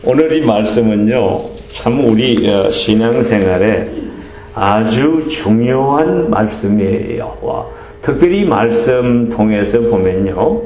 오늘 이 말씀은요, 참 우리 신앙생활에 아주 중요한 말씀이에요. 특별히 이 말씀 통해서 보면요,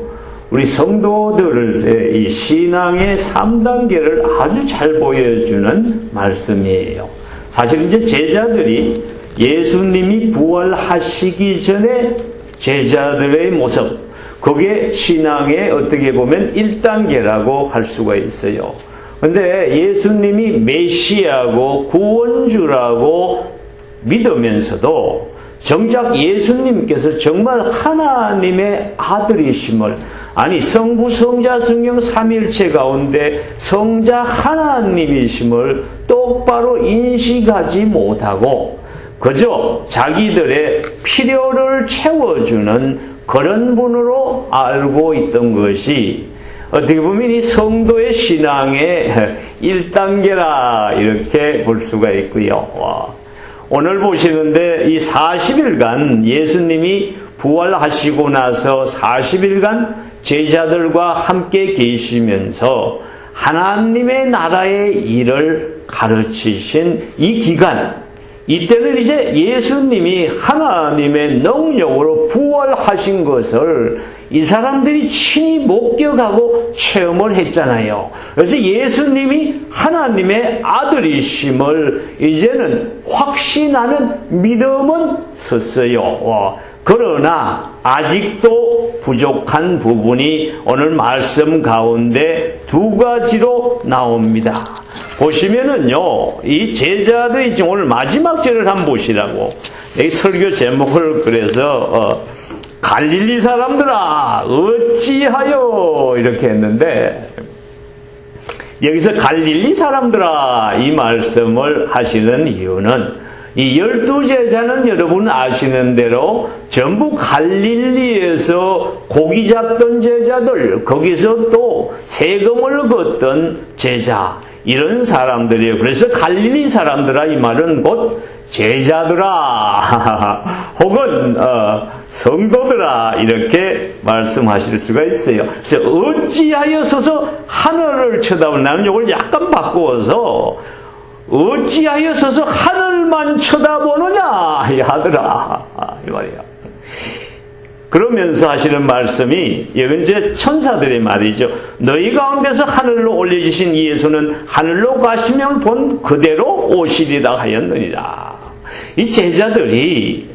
우리 성도들의 이 신앙의 3단계를 아주 잘 보여주는 말씀이에요. 사실 이제 제자들이 예수님이 부활하시기 전에 제자들의 모습, 그게 신앙의 어떻게 보면 1단계라고 할 수가 있어요. 근데 예수님이 메시아고 구원주라고 믿으면서도 정작 예수님께서 정말 하나님의 아들이심을, 아니 성부 성자 성령 삼위일체 가운데 성자 하나님이심을 똑바로 인식하지 못하고 그저 자기들의 필요를 채워주는 그런 분으로 알고 있던 것이 어떻게 보면 이 성도의 신앙의 1단계라 이렇게 볼 수가 있고요. 오늘 보시는데 이 40일간 예수님이 부활하시고 나서 40일간 제자들과 함께 계시면서 하나님의 나라의 일을 가르치신 이 기간, 이때는 이제 예수님이 하나님의 능력으로 부활하신 것을 이 사람들이 친히 목격하고 체험을 했잖아요. 그래서 예수님이 하나님의 아들이심을 이제는 확신하는 믿음은 섰어요. 그러나 아직도 부족한 부분이 오늘 말씀 가운데 두 가지로 나옵니다. 보시면은요, 이 제자들이 지금 오늘 마지막 절을 한번 보시라고. 이 설교 제목을 그래서 갈릴리 사람들아 어찌하여 이렇게 했는데, 여기서 갈릴리 사람들아 이 말씀을 하시는 이유는 이 12제자는 여러분 아시는 대로 전부 갈릴리에서 고기 잡던 제자들, 거기서 또 세금을 걷던 제자, 이런 사람들이에요. 그래서 갈릴리 사람들아 이 말은 곧 제자들아 혹은 성도들아 이렇게 말씀하실 수가 있어요. 그래서 어찌하여 서서 하늘을 쳐다보나, 나는 이걸 약간 바꾸어서 어찌하여 서서 하늘만 쳐다보느냐 이 하더라 이 말이에요. 그러면서 하시는 말씀이, 이건 이제 천사들의 말이죠. 너희 가운데서 하늘로 올려주신 이 예수는 하늘로 가시면 본 그대로 오시리라 하였느니라. 이 제자들이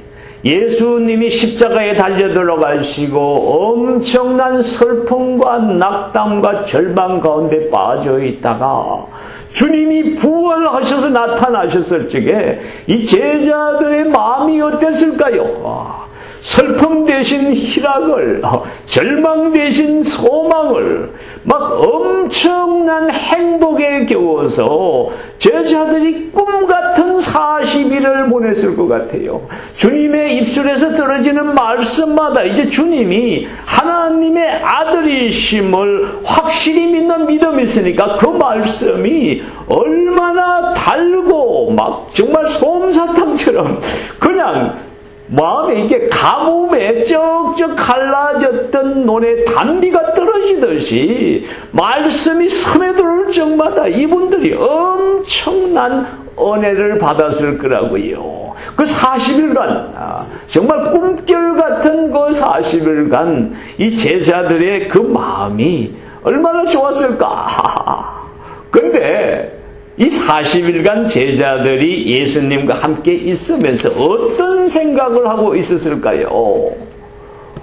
예수님이 십자가에 달려 들어가시고 엄청난 슬픔과 낙담과 절망 가운데 빠져 있다가 주님이 부활하셔서 나타나셨을 적에 이 제자들의 마음이 어땠을까요? 슬픔 대신 희락을, 절망 대신 소망을, 막 엄청난 행복에 겨워서 제자들이 꿈같은 40일을 보냈을 것 같아요. 주님의 입술에서 떨어지는 말씀마다 이제 주님이 하나님의 아들이심을 확실히 믿는 믿음이 있으니까 그 말씀이 얼마나 달고 막 정말 솜사탕처럼 그냥 마음에 이렇게 가뭄에 쩍쩍 갈라졌던 논에 단비가 떨어지듯이 말씀이 스며들을 적마다 이분들이 엄청난 은혜를 받았을 거라고요. 그 40일간 정말 꿈결 같은 그 40일간 이 제자들의 그 마음이 얼마나 좋았을까. 근데 이 40일간 제자들이 예수님과 함께 있으면서 어떤 생각을 하고 있었을까요?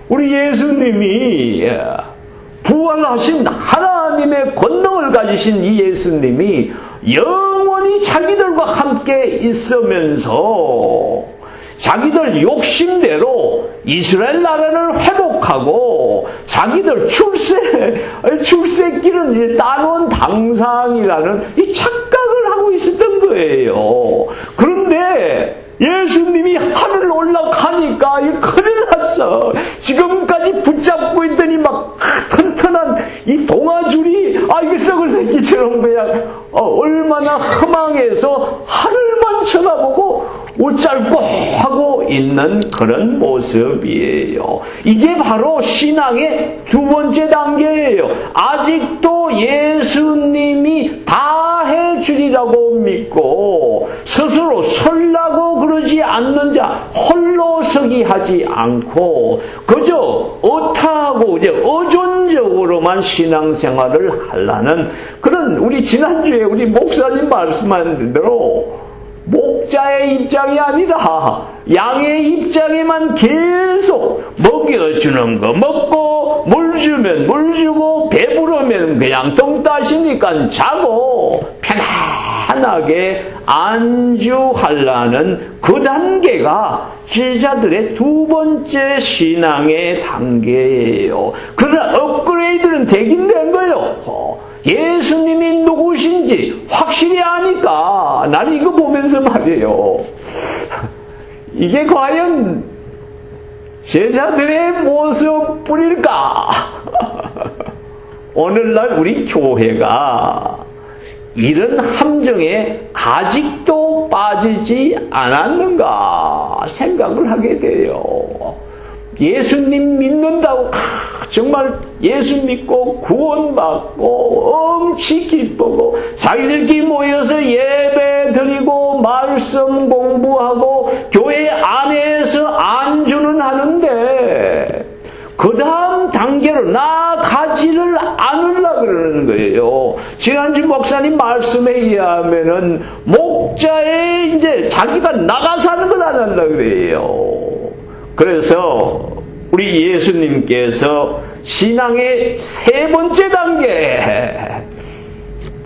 우리 예수님이 부활하신 하나님의 권능을 가지신 이 예수님이 영원히 자기들과 함께 있으면서 자기들 욕심대로 이스라엘 나라를 회복하고 자기들 출세길은 따놓은 당상이라는 이 착각을 하고 있었던 거예요. 그런데 예수님이 하늘 올라가니까 큰일 났어. 지금까지 붙잡고 있더니 막 튼튼한 이 동아줄이 이게 썩을 새끼처럼 그냥 얼마나 허망해서 하늘만 쳐다보고 웃잘고 하고 있는 그런 모습이에요. 이게 바로 신앙의 두 번째 단계예요. 아직도 예수님이 다 있고 스스로 설라고 그러지 않는 자 홀로 서기 하지 않고 그저 어타하고 이제 의존적으로만 신앙생활을 하려는 그런 우리 지난주에 우리 목사님 말씀하신 대로 목자의 입장이 아니라 양의 입장에만 계속 먹여주는 거 먹고 물 주면 물 주고 배부르면 그냥 똥 따시니까 자고 편안하게 안주하려는 그 단계가 제자들의 두 번째 신앙의 단계예요. 그러나 업그레이드는 되긴 된 거예요. 예수님이 누구신지 확실히 아니까 나는 이거 보면서 말이에요. 이게 과연 제자들의 모습뿐일까? 오늘날 우리 교회가 이런 함정에 아직도 빠지지 않았는가 생각을 하게 돼요. 예수님 믿는다고 정말 예수 믿고 구원받고 엄청 기쁘고 자기들끼리 모여서 예배 드리고 말씀 공부하고 교회 안에서 안주는 하는데 그 다음 단계로 나아가지를 않으려고 그러는 거예요. 지난주 목사님 말씀에 의하면은 목자에 이제 자기가 나가서 하는 걸 안 하려고 그래요. 그래서 우리 예수님께서 신앙의 세 번째 단계,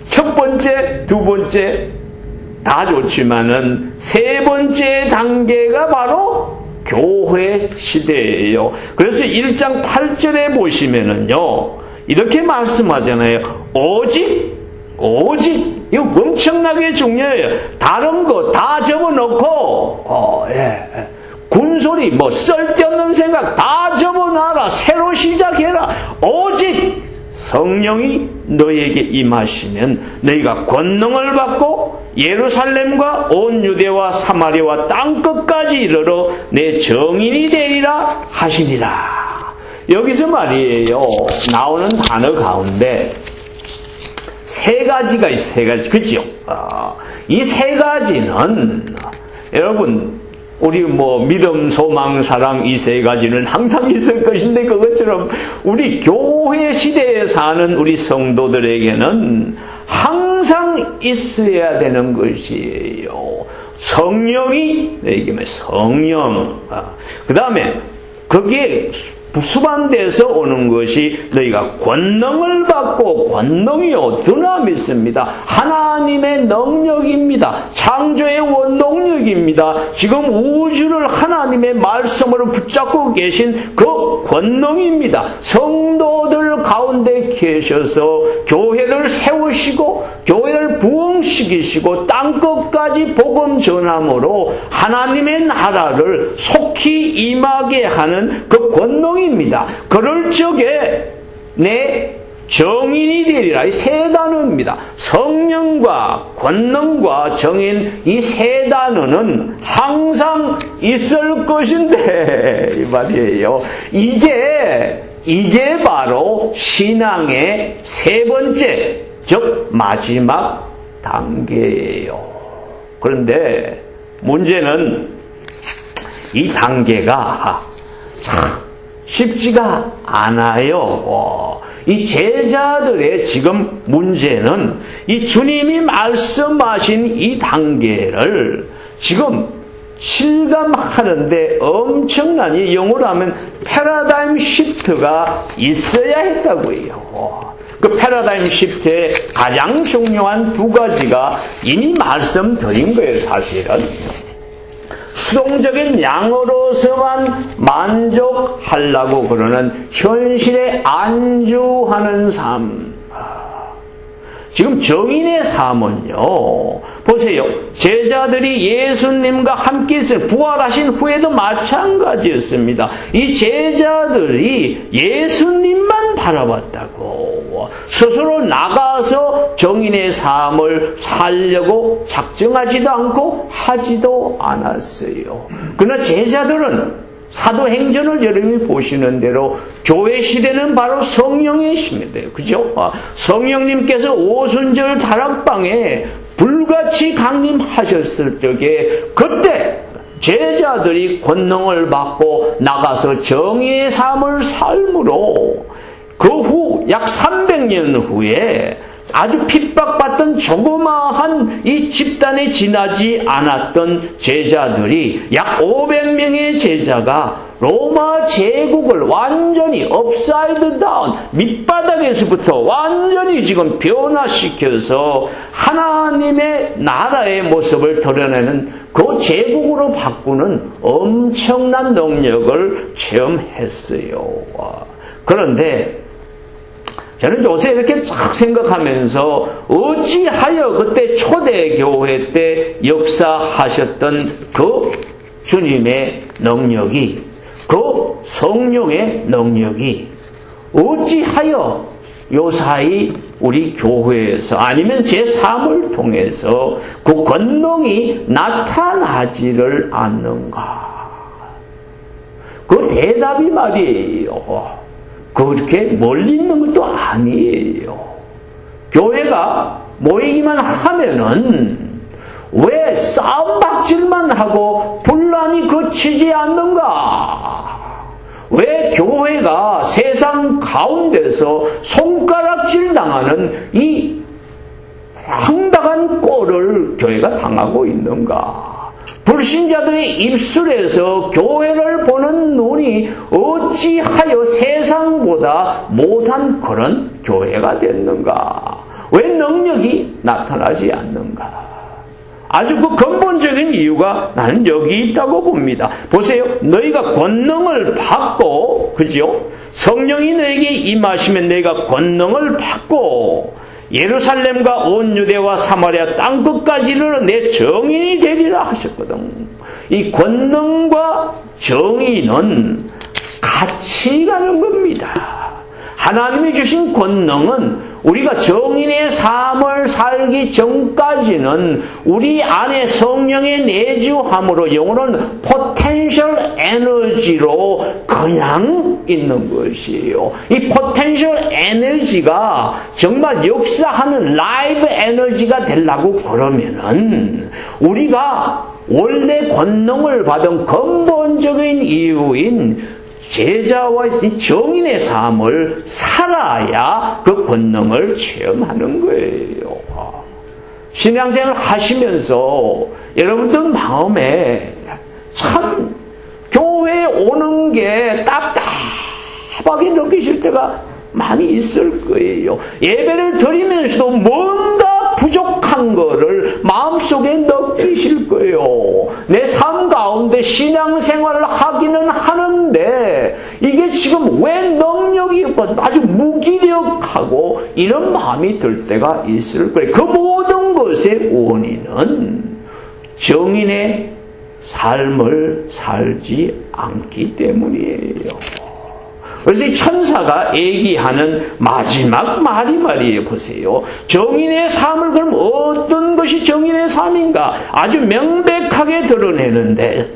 첫 번째, 두 번째 다 좋지만은 세 번째 단계가 바로 교회 시대예요. 그래서 1장 8절에 보시면은요, 이렇게 말씀하잖아요. 오직 이거 엄청나게 중요해요. 다른 거 다 접어놓고 군소리 뭐 쓸데없는 생각 다 접어놔라. 새로 시작해라. 오직 성령이 너에게 임하시면 너희가 권능을 받고 예루살렘과 온 유대와 사마리아와 땅끝까지 이르러 내 증인이 되리라 하시니라. 여기서 말이에요. 나오는 단어 가운데 세 가지가 있어요. 세 가지. 그죠? 이 세 가지는 여러분 우리 믿음, 소망, 사랑 이 세 가지는 항상 있을 것인데 그것처럼 우리 교회 시대에 사는 우리 성도들에게는 항상 있어야 되는 것이에요. 성령이 너에게 성령. 그 다음에 거기에 수반돼서 오는 것이 너희가 권능을 받고 권능이요 드나미입니다. 하나님의 능력입니다. 창조의 원동력입니다. 지금 우주를 하나님의 말씀으로 붙잡고 계신 그 권능입니다. 성도들 가운데 계셔서 교회를 세우시고 교회를 부흥시키시고 땅끝까지 복음 전함으로 하나님의 나라를 속히 임하게 하는 그 권능입니다. 그럴 적에 내 정인이 되리라. 이 세 단어입니다. 성령과 권능과 정인 이 세 단어는 항상 있을 것인데 이 말이에요. 이게 바로 신앙의 세 번째, 즉 마지막 단계예요. 그런데 문제는 이 단계가 쉽지가 않아요. 이 제자들의 지금 문제는 이 주님이 말씀하신 이 단계를 지금 실감하는데 엄청난, 영어로 하면 패러다임 시프트가 있어야 했다고 해요. 그 패러다임 시프트의 가장 중요한 두 가지가 이미 말씀드린 거예요, 사실은. 수동적인 양으로서만 만족하려고 그러는 현실에 안주하는 삶. 지금 정인의 삶은요, 보세요. 제자들이 예수님과 함께 있을 부활하신 후에도 마찬가지였습니다. 이 제자들이 예수님만 바라봤다고 스스로 나가서 정인의 삶을 살려고 작정하지도 않고 하지도 않았어요. 그러나 제자들은 사도행전을 여러분이 보시는 대로 교회 시대는 바로 성령의 시대예요. 그죠? 성령님께서 오순절 다락방에 불 불같이 강림하셨을 적에 그때 제자들이 권능을 받고 나가서 정의의 삶을 삶으로 그 후 약 300년 후에 아주 핍박받던 조그마한 이 집단에 지나지 않았던 제자들이 약 500명의 제자가 로마 제국을 완전히 업사이드 다운, 밑바닥에서부터 완전히 지금 변화시켜서 하나님의 나라의 모습을 드러내는 그 제국으로 바꾸는 엄청난 능력을 체험했어요. 그런데 저는 요새 이렇게 쫙 생각하면서 어찌하여 그때 초대교회 때 역사하셨던 그 주님의 능력이, 그 성령의 능력이 어찌하여 요사이 우리 교회에서 아니면 제 삶을 통해서 그 권능이 나타나지를 않는가? 그 대답이 말이에요. 그렇게 멀리 있는 것도 아니에요. 교회가 모이기만 하면은 왜 싸움박질만 하고 분란이 그치지 않는가? 왜 교회가 세상 가운데서 손가락질 당하는 이 황당한 꼴을 교회가 당하고 있는가? 불신자들의 입술에서 교회를 보는 눈이 어찌하여 세상보다 못한 그런 교회가 됐는가? 왜 능력이 나타나지 않는가? 아주 그 근본적인 이유가 나는 여기 있다고 봅니다. 보세요. 너희가 권능을 받고, 그죠? 성령이 너에게 임하시면 너희가 권능을 받고 예루살렘과 온 유대와 사마리아 땅끝까지 이르러 내 정인이 되리라 하셨거든. 이 권능과 정의는 같이 가는 겁니다. 하나님이 주신 권능은 우리가 정인의 삶을 살기 전까지는 우리 안에 성령의 내주함으로 영어로는 potential energy로 그냥 있는 것이에요. 이 potential energy가 정말 역사하는 live energy가 되려고 그러면은 우리가 원래 권능을 받은 근본적인 이유인 제자와 정인의 삶을 살아야 그 권능을 체험하는 거예요. 신앙생활을 하시면서 여러분들 마음에 참 교회에 오는 게 답답하게 느끼실 때가 많이 있을 거예요. 예배를 드리면서도 뭔가 부족한 거를 마음속에 느끼실 거예요. 내 삶 가운데 신앙생활을 하기는 하는데 이게 지금 왜 능력이 없고 아주 무기력하고 이런 마음이 들 때가 있을 거예요. 그 모든 것의 원인은 정인의 삶을 살지 않기 때문이에요. 그래서 이 천사가 얘기하는 마지막 말이 말이에요. 보세요. 정인의 삶을 그럼 어떤 것이 정인의 삶인가? 아주 명백하게 드러내는데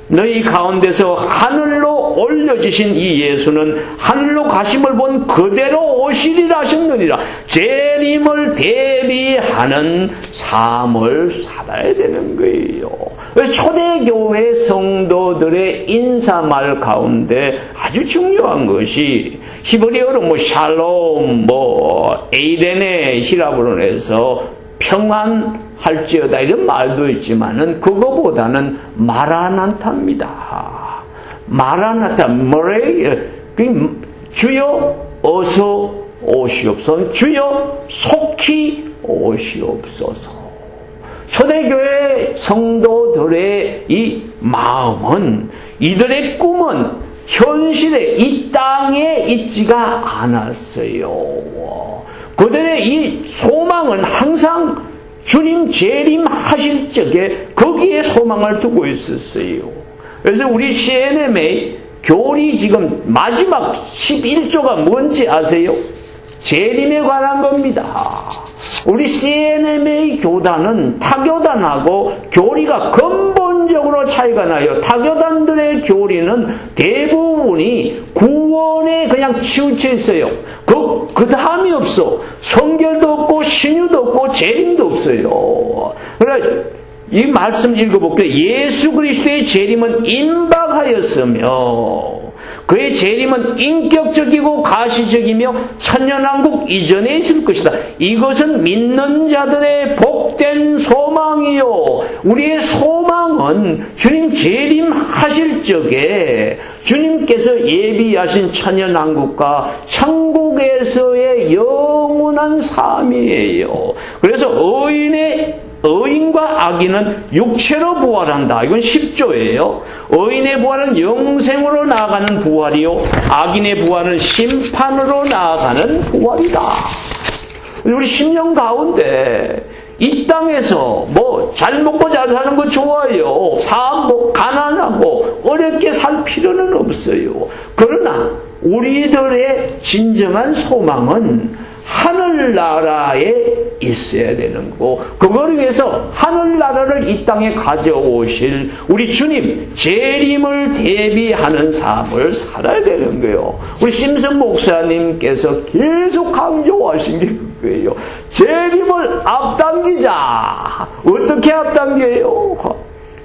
너희 가운데서 하늘로 올려지신 이 예수는 하늘로 가심을 본 그대로 오시리라 하셨느니라. 재림을 대비하는 삶을 살아야 되는 거예요. 초대교회 성도들의 인사말 가운데 아주 중요한 것이 히브리어로 샬롬, 에이레네 히라브로 해서 평안할지어다 이런 말도 있지만은 그거보다는 마라나타입니다. 마라나타, 주여 어서 오시옵소서. 주여 속히 오시옵소서. 초대교회 성도들의 이 마음은 이들의 꿈은 현실에 이 땅에 있지가 않았어요. 그들의 이 소망은 항상 주님 재림하실 적에 거기에 소망을 두고 있었어요. 그래서 우리 CNM의 교리 지금 마지막 11조가 뭔지 아세요? 재림에 관한 겁니다. 우리 CNM의 교단은 타교단하고 교리가 근본적으로 차이가 나요. 타교단들의 교리는 대부분이 구원에 그냥 치우쳐 있어요. 그 그 다음이 없어. 성결도 없고 신유도 없고 재림도 없어요. 그러니까 이 말씀 읽어볼게요. 예수 그리스도의 재림은 임박하였으며 그의 재림은 인격적이고 가시적이며 천년왕국 이전에 있을 것이다. 이것은 믿는 자들의 복된 소망이요. 우리의 소망은 주님 재림하실 적에 주님께서 예비하신 천년왕국과 천국에서의 영원한 삶이에요. 그래서 의인과 악인은 육체로 부활한다. 이건 10조예요. 의인의 부활은 영생으로 나아가는 부활이요. 악인의 부활은 심판으로 나아가는 부활이다. 우리 10년 가운데 이 땅에서 잘 먹고 잘 사는 거 좋아요. 사고 가난하고 어렵게 살 필요는 없어요. 그러나 우리들의 진정한 소망은 하늘나라에 있어야 되는 거고 그걸 위해서 하늘나라를 이 땅에 가져오실 우리 주님 재림을 대비하는 삶을 살아야 되는 거예요. 우리 심슨 목사님께서 계속 강조하신 게 그거예요. 재림을 앞당기자. 어떻게 앞당겨요?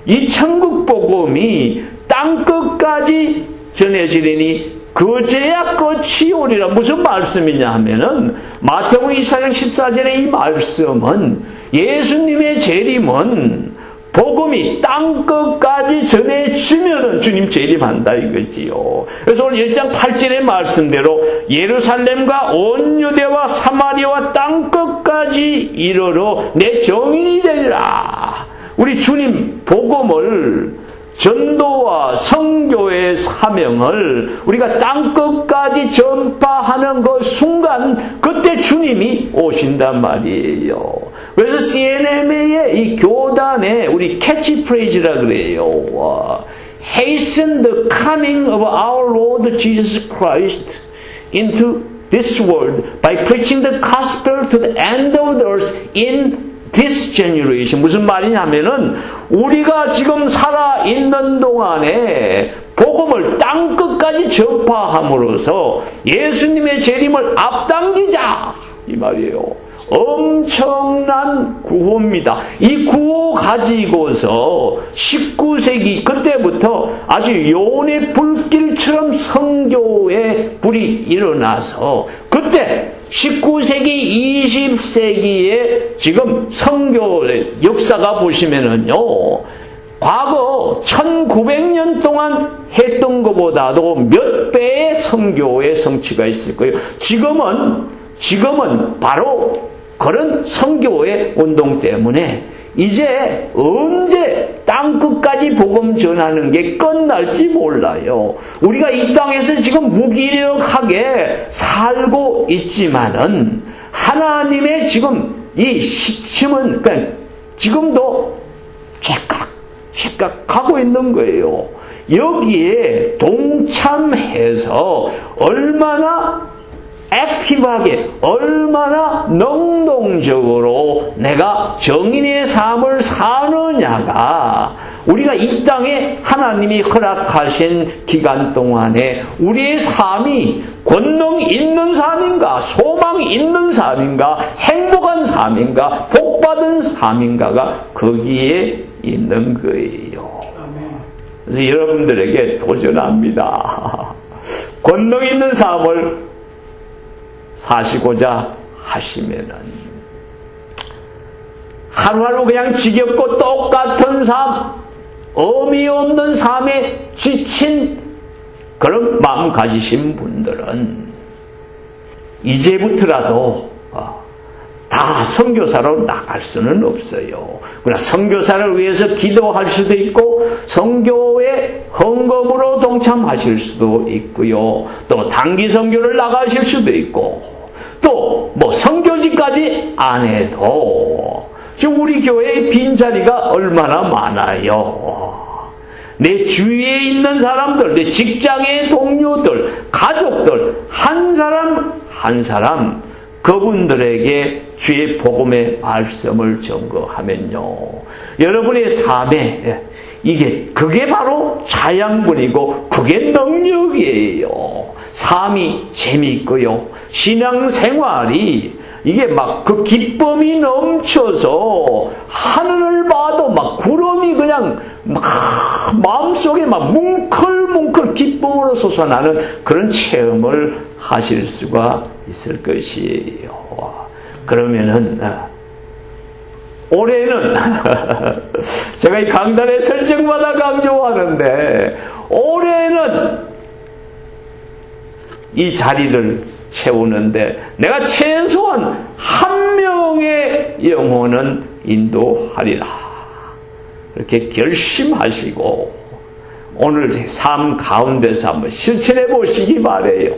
이 천국 복음이 땅끝까지 전해지리니 그제야 끝이 오리라. 무슨 말씀이냐 하면은 마태복음 24장 14절의 이 말씀은 예수님의 재림은 복음이 땅끝까지 전해지면은 주님 재림한다 이거지요. 그래서 오늘 1장 8절의 말씀대로 예루살렘과 온 유대와 사마리아와 땅끝까지 이르러 내 정인이 되리라. 우리 주님 복음을 전도와 선교의 사명을 우리가 땅끝까지 전파하는 그 순간 그때 주님이 오신단 말이에요. 그래서 CNMA의 이 교단의 우리 캐치프레이즈라 그래요. Hasten the coming of our Lord Jesus Christ into this world by preaching the gospel to the end of the earth in this generation. 무슨 말이냐면은 우리가 지금 살아있는 동안에 복음을 땅끝까지 전파함으로써 예수님의 재림을 앞당기자 이 말이에요. 엄청난 구호입니다. 이 구호 가지고서 19세기 그때부터 아주 요온의 불길처럼 선교의 불이 일어나서 그때 19세기, 20세기에 지금 선교의 역사가 보시면은요, 과거 1900년 동안 했던 것보다도 몇 배의 선교의 성취가 있을 거예요. 지금은 바로 그런 선교의 운동 때문에 이제 언제 땅끝까지 복음 전하는 게 끝날지 몰라요. 우리가 이 땅에서 지금 무기력하게 살고 있지만은 하나님의 지금 이 시침은 그러니까 지금도 찰칵 가고 있는 거예요. 여기에 동참해서 얼마나 액티브하게 얼마나 능동적으로 내가 정인의 삶을 사느냐가 우리가 이 땅에 하나님이 허락하신 기간 동안에 우리의 삶이 권능 있는 삶인가 소망 있는 삶인가 행복한 삶인가 복받은 삶인가가 거기에 있는 거예요. 그래서 여러분들에게 도전합니다. 권능 있는 삶을 사시고자 하시면은 하루하루 그냥 지겹고 똑같은 삶, 의미 없는 삶에 지친 그런 마음 가지신 분들은 이제부터라도 다 선교사로 나갈 수는 없어요. 그러나 선교사를 위해서 기도할 수도 있고 선교에 헌금으로 동참하실 수도 있고요. 또 단기 선교를 나가실 수도 있고 또 뭐 선교지까지 안 해도 지금 우리 교회의 빈자리가 얼마나 많아요. 내 주위에 있는 사람들, 내 직장의 동료들, 가족들 한 사람 한 사람 그분들에게 주의 복음의 말씀을 전거하면요. 여러분의 삶에 그게 바로 자양분이고 그게 능력이에요. 삶이 재미있고요. 신앙생활이 이게 막 그 기쁨이 넘쳐서 하늘을 봐도 막 구름이 그냥 막 마음속에 막 뭉클뭉클 기쁨으로 솟아나는 그런 체험을 하실 수가 있을 것이에요. 그러면은 올해는 제가 이 강단에 설정마다 강조하는데 올해는 이 자리를 채우는데 내가 최소한 한 명의 영혼은 인도하리라. 이렇게 결심하시고 오늘 삶 가운데서 한번 실천해 보시기 바래요.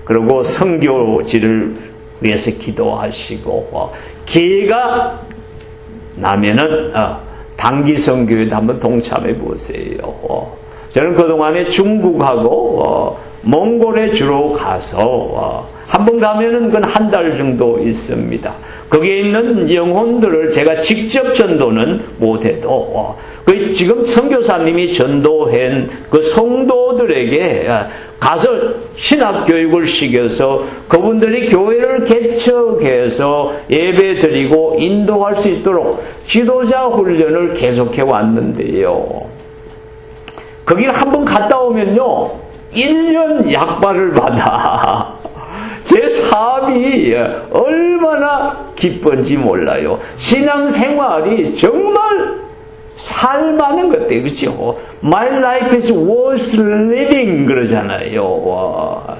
그리고 선교지를 위해서 기도하시고 기회가 나면은 단기 선교에도 한번 동참해 보세요. 저는 그동안에 중국하고 몽골에 주로 가서 한 번 가면은 그건 한 달 정도 있습니다. 거기에 있는 영혼들을 제가 직접 전도는 못해도 그 지금 선교사님이 전도한 그 성도들에게 가서 신학교육을 시켜서 그분들이 교회를 개척해서 예배드리고 인도할 수 있도록 지도자 훈련을 계속해 왔는데요. 거기를 한번 갔다 오면요 1년 약발을 받아 제 삶이 얼마나 기쁜지 몰라요. 신앙생활이 정말 살만한 것 같아요. 그렇죠? My life is worth living 그러잖아요.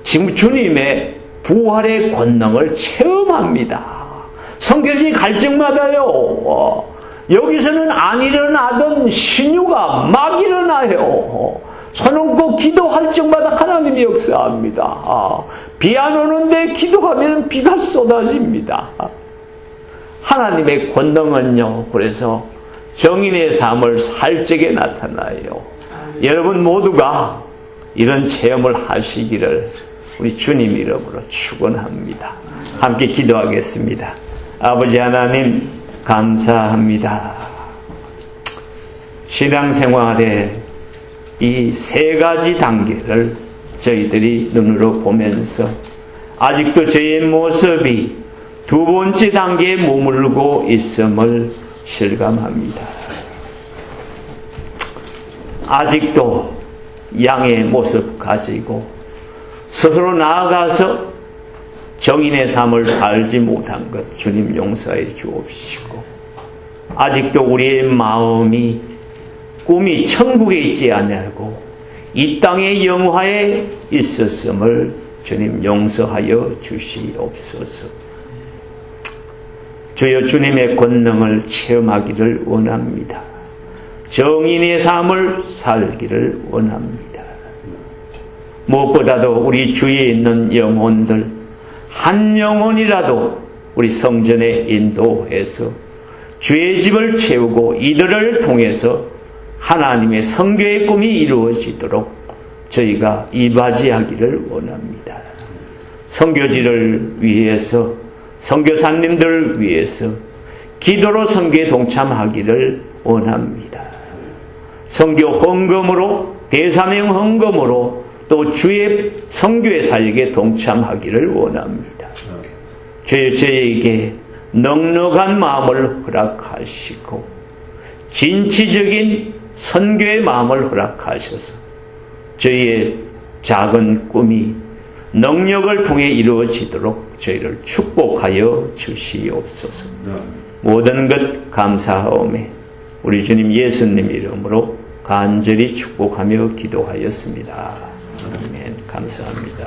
지금 주님의 부활의 권능을 체험합니다. 성결지 갈 적마다요. 여기서는 안 일어나던 신유가 막 일어나요. 손얹고 기도할 적마다 하나님이 역사합니다. 비 안 오는데 기도하면 비가 쏟아집니다. 하나님의 권능은요. 그래서 정인의 삶을 살 적에 나타나요. 여러분 모두가 이런 체험을 하시기를 우리 주님 이름으로 축원합니다. 함께 기도하겠습니다. 아버지 하나님 감사합니다. 신앙생활에 이 세 가지 단계를 저희들이 눈으로 보면서 아직도 저희의 모습이 두 번째 단계에 머물고 있음을 실감합니다. 아직도 양의 모습 가지고 스스로 나아가서 정인의 삶을 살지 못한 것 주님 용서해 주옵시고 아직도 우리의 마음이 꿈이 천국에 있지 아니하고 이 땅의 영화에 있었음을 주님 용서하여 주시옵소서. 주여 주님의 권능을 체험하기를 원합니다. 정인의 삶을 살기를 원합니다. 무엇보다도 우리 주위에 있는 영혼들 한 영혼이라도 우리 성전에 인도해서 주의 집을 채우고 이들을 통해서 하나님의 선교의 꿈이 이루어지도록 저희가 이바지하기를 원합니다. 선교지를 위해서 선교사님들을 위해서 기도로 선교에 동참하기를 원합니다. 선교 헌금으로 대사명 헌금으로 또 주의 선교의 사역에 동참하기를 원합니다. 저희에게 넉넉한 마음을 허락하시고 진취적인 선교의 마음을 허락하셔서 저희의 작은 꿈이 능력을 통해 이루어지도록 저희를 축복하여 주시옵소서. 모든 것 감사하오며 우리 주님 예수님 이름으로 간절히 축복하며 기도하였습니다. 아멘. 감사합니다.